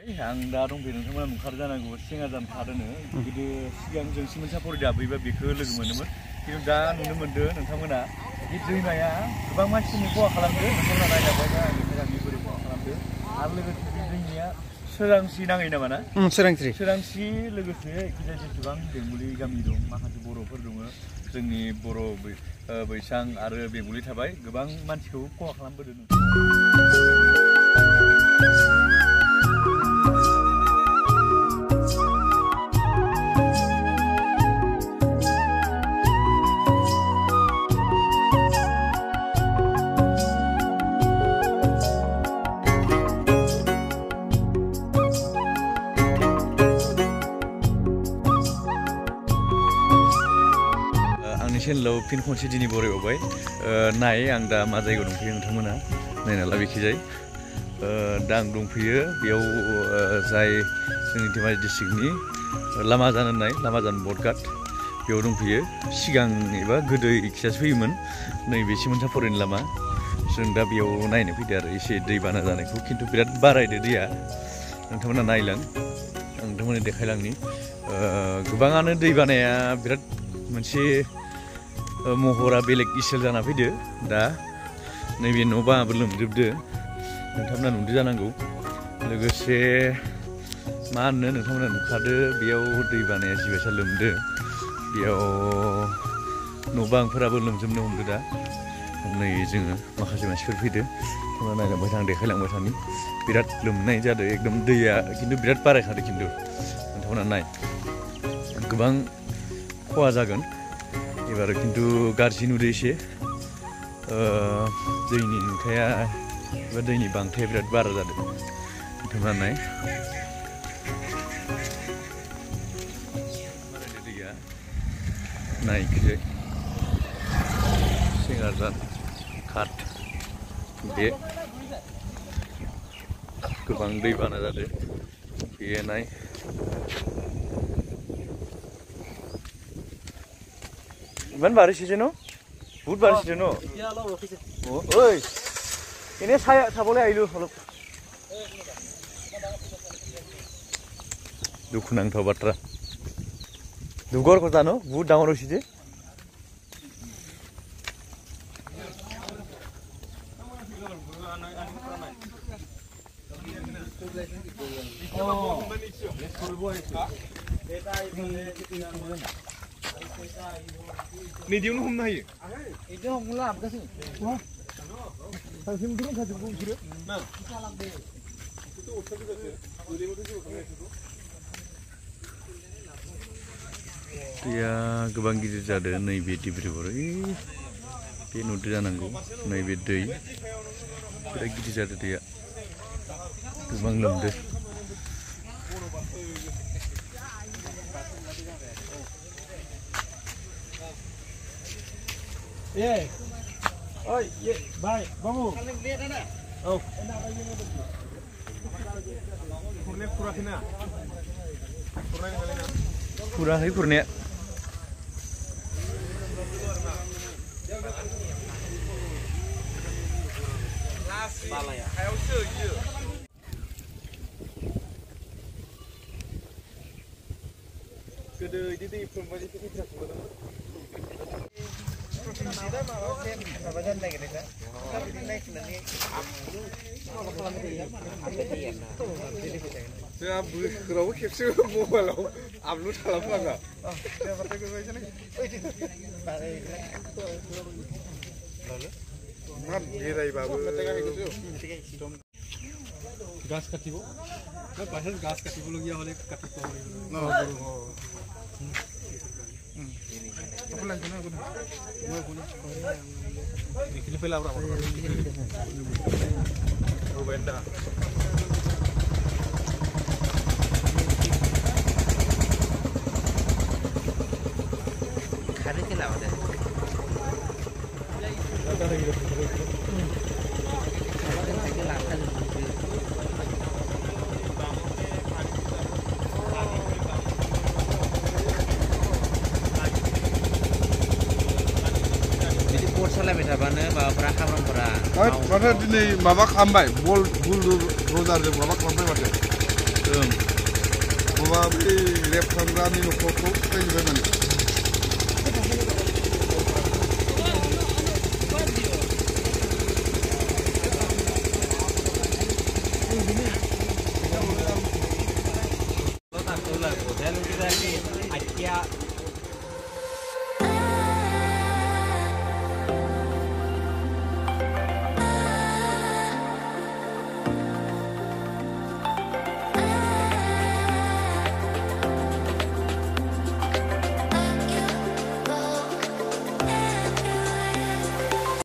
आं दा दंफैयो नोंथांमोना नुखादों जानांगौ सिङाजान थादोंनो गोदो सिगां जों सिमोनसापुरि दाबैबा बेखौ लोगो मोनोमोन खिन्थु दा नुनो मोनदों नोंथांमोना बे दैमाया गोबां मानसिनि खहा खालामदों नोंथांमोना नायलांबाय दा आंनि बोरै खहा खालामदों आरो लोगोसे बे दैमाया सोरांसि नाङै नामा ना सोरांसि लोगोसे जेसेबां बेंगलि गामि दं माखासे बर'फोर दङ जोंनि बर' बैसां आरो बेंगलि थाबाय गोबां मानसिखौ खहा खालामबोदों चेनेलाव फिन खनसे दिनै बरायबावबाय नाय आं दा मा जायगायाव दंफैयो नोंथांमोना नायना लाबोखिजाय दा आं दंफैयो बेयाव जाय जोंनि धेमाजि डिस्ट्रिक्टनि लामाजान होननाय लामाजान बडगाट बेयाव दंफैयो सिगां एबा गोदो इखिजासो फैयोमोन नैबे सिमोनसापुरिनि लामा जों दा बेयाव नायनो फैदो आरो एसे दैबाना जानायखौ खिन्थु बिराद बारायदो दैया नोंथांमोना नायलां आं नोंथांमोननो देखायलांनि गोबाङानो दैबानाया बिराद मोनसे महरा बेलेग इसेल जाना फैदो दा नैबे न' बाङाबो लोमजोबदो नोंथांमोना नुदो जानांगौ लोगोसे मा होनो नोंथांमोना नुखादो बेयाव दै बानाया जिबायसा लोमदो बेयाव न' बांफोराबो लोमजोबनो हमदो दा नै जोङो माखासे मानसिफोर फैदो नोंथांमोना नायलांबाय थां देखायलांबाय थानि बिराद लोमनाय जादों एकदम दैया खिन्थु बिराद बारायखादो खिन्थु नोंथांमोना नाय गोबां खहा जागोन एबार खिन्थु गाज्रि नुदो एसे दैनि नुथाया एबा दैनि बांथाया बिराद बारा जादों नोंथांमोना नाय दैया नायखिजाय सिङाजान घाट बे गोबां दैबाना जादों बे नाय Iman baris aja no, bud baris aja no. Oh, oi, ini saya boleh ayo kalau. Dukunang tau batra. Dugor kota no, bud dangar usi je. Nih dia nuhum nahi. Itu mulai apa sih? Wah, kalau film dulu nggak cukup sih. Nah, itu udah juga sih. Dulu itu juga kena itu. Dia गोबां गिदिर जादों नैबे डिब्रुगड़ बे नुदो जानांगौ नैबे दै बिराद गिदिर जादों दैया गोबां लोमदो Ye, oi, ye, bye, bangun. Oh, kurang hari kurnia. Kedua itu di perempuan itu kita kurang. Saya berkerau kepsi mobile, upload halam laga. Saya pakai ke sana. Mana gerai babu. Gas katibo. Kan pasal gas katibo lagi ya oleh katibo. No. Apa lagi na guna? Ini pela berapa? Oh benda. Kali kita ada. Ada lagi. Masa ini mabak ambai, bol rojar je mabak ambai macam. माबा बै रेबखांग्रानि न'खरखौ फैबाय माने